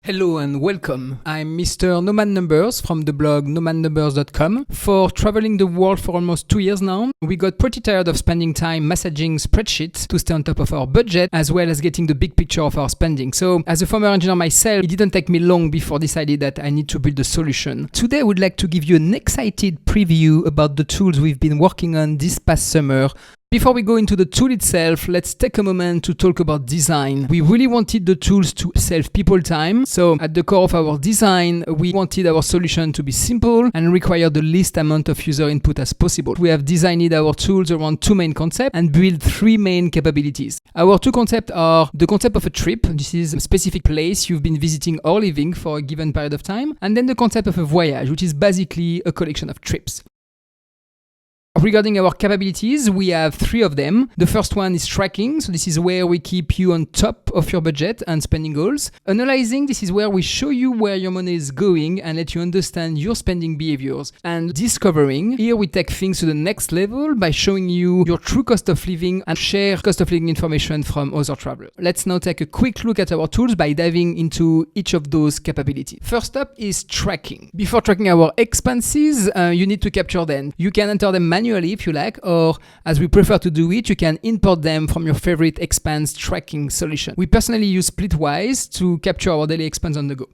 Hello and welcome. I'm Mr. Nomad Numbers from the blog nomadnumbers.com. For traveling the world for almost 2 years now, we got pretty tired of spending time massaging spreadsheets to stay on top of our budget, as well as getting the big picture of our spending. So as a former engineer myself, it didn't take me long before deciding that I need to build a solution. Today I would like to give you an excited preview about the tools we've been working on this past summer. Before we go into the tool itself, let's take a moment to talk about design. We really wanted the tools to save people time. So at the core of our design, we wanted our solution to be simple and require the least amount of user input as possible. We have designed our tools around two main concepts and built three main capabilities. Our two concepts are the concept of a trip. This is a specific place you've been visiting or living for a given period of time. And then the concept of a voyage, which is basically a collection of trips. Regarding our capabilities, we have three of them. The first one is tracking. So this is where we keep you on top of your budget and spending goals. Analyzing, this is where we show you where your money is going and let you understand your spending behaviors. And discovering, here we take things to the next level by showing you your true cost of living and share cost of living information from other travelers. Let's now take a quick look at our tools by diving into each of those capabilities. First up is tracking. Before tracking our expenses, you need to capture them. You can enter them manually if you like, or as we prefer to do it, you can import them from your favorite expense tracking solution. We personally use Splitwise to capture our daily expense on the go.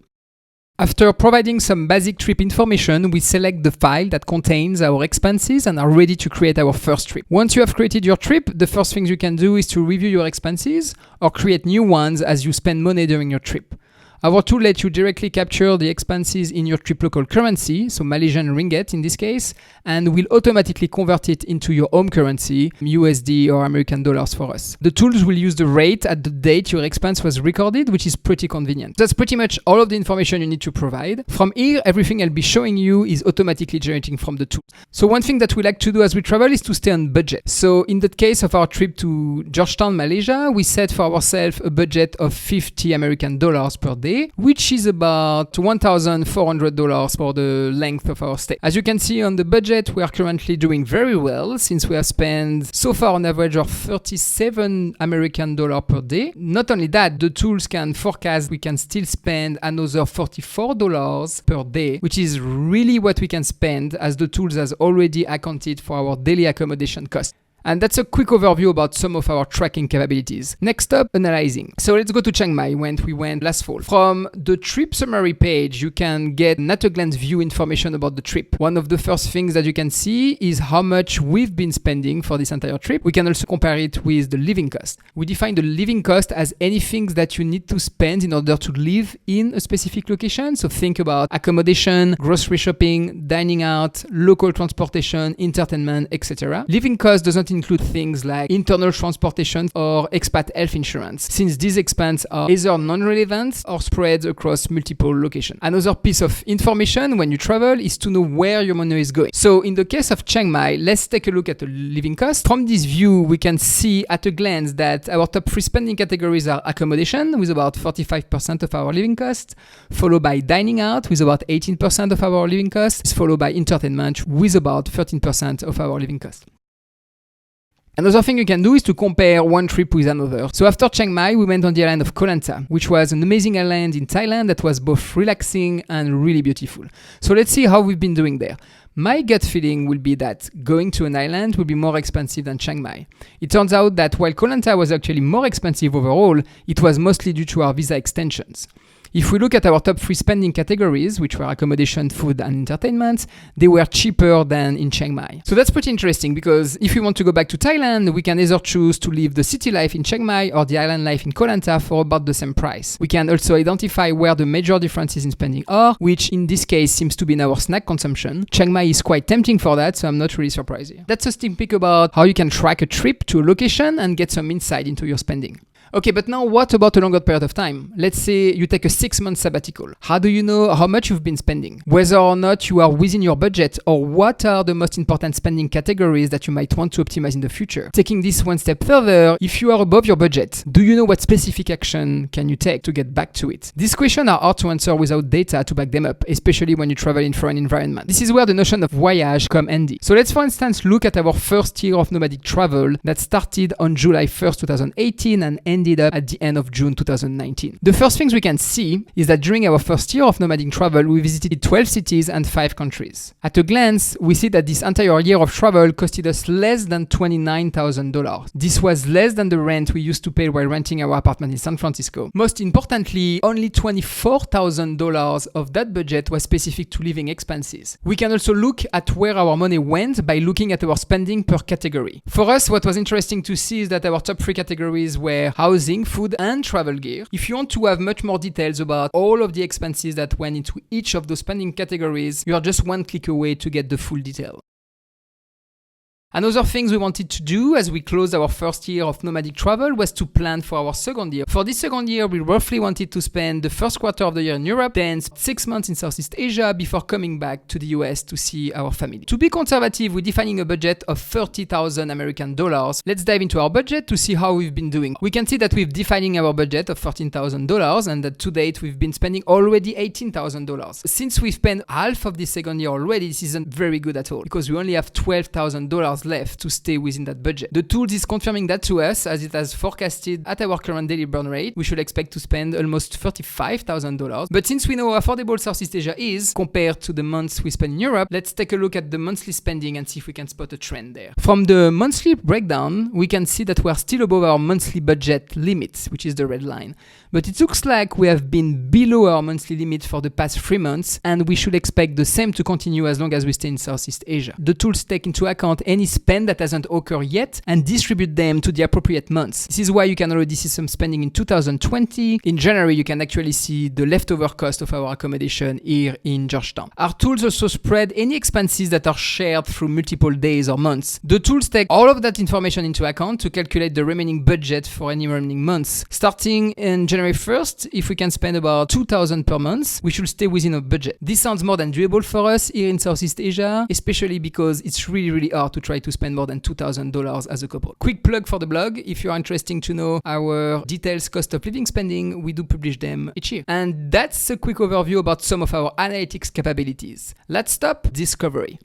After providing some basic trip information, we select the file that contains our expenses and are ready to create our first trip. Once you have created your trip, the first thing you can do is to review your expenses or create new ones as you spend money during your trip. Our tool lets you directly capture the expenses in your trip local currency, so Malaysian ringgit in this case, and will automatically convert it into your home currency, USD or American dollars for us. The tools will use the rate at the date your expense was recorded, which is pretty convenient. That's pretty much all of the information you need to provide. From here, everything I'll be showing you is automatically generating from the tool. So one thing that we like to do as we travel is to stay on budget. So in the case of our trip to Georgetown, Malaysia, we set for ourselves a budget of 50 American dollars per day, which is about $1,400 for the length of our stay. As you can see on the budget, we are currently doing very well since we have spent so far an average of 37 American dollars per day. Not only that, the tools can forecast we can still spend another $44 per day, which is really what we can spend as the tools has already accounted for our daily accommodation cost. And that's a quick overview about some of our tracking capabilities. Next up, analyzing. So let's go to Chiang Mai when we went last fall. From the trip summary page, you can get an at-a-glance view information about the trip. One of the first things that you can see is how much we've been spending for this entire trip. We can also compare it with the living cost. We define the living cost as anything that you need to spend in order to live in a specific location. So think about accommodation, grocery shopping, dining out, local transportation, entertainment, etc. Living cost doesn't include things like internal transportation or expat health insurance, since these expenses are either non-relevant or spread across multiple locations. Another piece of information when you travel is to know where your money is going. So in the case of Chiang Mai, let's take a look at the living cost. From this view, we can see at a glance that our top three spending categories are accommodation with about 45% of our living cost, followed by dining out with about 18% of our living cost, followed by entertainment with about 13% of our living cost. Another thing you can do is to compare one trip with another. So after Chiang Mai, we went on the island of Koh Lanta, which was an amazing island in Thailand that was both relaxing and really beautiful. So let's see how we've been doing there. My gut feeling will be that going to an island will be more expensive than Chiang Mai. It turns out that while Koh Lanta was actually more expensive overall, it was mostly due to our visa extensions. If we look at our top three spending categories, which were accommodation, food, and entertainment, they were cheaper than in Chiang Mai. So that's pretty interesting because if we want to go back to Thailand, we can either choose to live the city life in Chiang Mai or the island life in Koh Lanta for about the same price. We can also identify where the major differences in spending are, which in this case seems to be in our snack consumption. Chiang Mai is quite tempting for that, so I'm not really surprised here. That's a sneak peek about how you can track a trip to a location and get some insight into your spending. Okay, but now what about a longer period of time? Let's say you take a 6-month sabbatical. How do you know how much you've been spending? Whether or not you are within your budget, or what are the most important spending categories that you might want to optimize in the future? Taking this one step further, if you are above your budget, do you know what specific action can you take to get back to it? These questions are hard to answer without data to back them up, especially when you travel in foreign environment. This is where the notion of voyage come handy. So let's for instance look at our first year of nomadic travel that started on July 1st, 2018 and ended ended up at the end of June 2019. The first things we can see is that during our first year of nomadic travel, we visited 12 cities and 5 countries. At a glance, we see that this entire year of travel costed us less than $29,000. This was less than the rent we used to pay while renting our apartment in San Francisco. Most importantly, only $24,000 of that budget was specific to living expenses. We can also look at where our money went by looking at our spending per category. For us, what was interesting to see is that our top 3 categories were housing, food, and travel gear. If you want to have much more details about all of the expenses that went into each of those spending categories, you are just one click away to get the full detail. Another thing we wanted to do as we closed our first year of nomadic travel was to plan for our second year. For this second year, we roughly wanted to spend the first quarter of the year in Europe, then 6 months in Southeast Asia before coming back to the US to see our family. To be conservative, we're defining a budget of $30,000 American dollars. Let's dive into our budget to see how we've been doing. We can see that we've defining our budget of $13,000 and that to date we've been spending already $18,000. Since we've spent half of the second year already, this isn't very good at all because we only have $12,000 left to stay within that budget. The tools is confirming that to us as it has forecasted at our current daily burn rate. We should expect to spend almost $35,000. But since we know how affordable Southeast Asia is compared to the months we spend in Europe, let's take a look at the monthly spending and see if we can spot a trend there. From the monthly breakdown, we can see that we're still above our monthly budget limit, which is the red line. But it looks like we have been below our monthly limit for the past 3 months, and we should expect the same to continue as long as we stay in Southeast Asia. The tools take into account any spend that hasn't occurred yet and distribute them to the appropriate months. This is why you can already see some spending in 2020. In January, you can actually see the leftover cost of our accommodation here in Georgetown. Our tools also spread any expenses that are shared through multiple days or months. The tools take all of that information into account to calculate the remaining budget for any remaining months. Starting in January 1st, if we can spend about $2,000 per month, we should stay within a budget. This sounds more than doable for us here in Southeast Asia, especially because it's really hard to try to spend more than $2,000 as a couple. Quick plug for the blog. If you're interested to know our details cost of living spending, we do publish them each year. And that's a quick overview about some of our analytics capabilities. Let's stop discovery.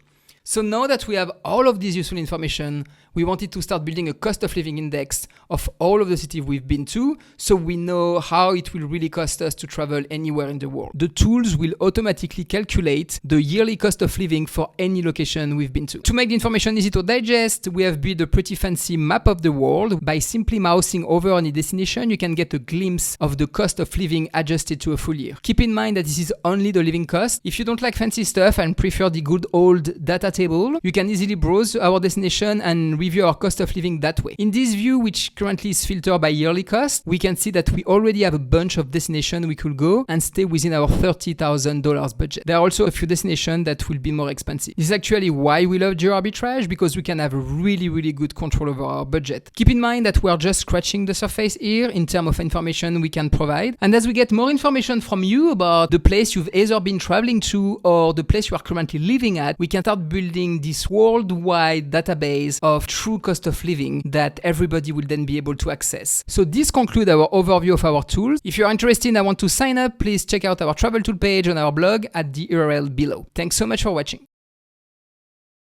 So now that we have all of this useful information, we wanted to start building a cost of living index of all of the cities we've been to, so we know how it will really cost us to travel anywhere in the world. The tools will automatically calculate the yearly cost of living for any location we've been to. To make the information easy to digest, we have built a pretty fancy map of the world. By simply mousing over any destination, you can get a glimpse of the cost of living adjusted to a full year. Keep in mind that this is only the living cost. If you don't like fancy stuff and prefer the good old data table, you can easily browse our destination and review our cost of living that way. In this view, which currently is filtered by yearly cost, we can see that we already have a bunch of destinations we could go and stay within our $30,000 budget. There are also a few destinations that will be more expensive. This is actually why we love geo arbitrage, because we can have really good control over our budget. Keep in mind that we are just scratching the surface here in terms of information we can provide. And as we get more information from you about the place you've either been traveling to or the place you are currently living at, we can start building this worldwide database of true cost of living that everybody will then be able to access. So this concludes our overview of our tools. If you're interested and want to sign up, please check out our travel tool page on our blog at the URL below. Thanks so much for watching.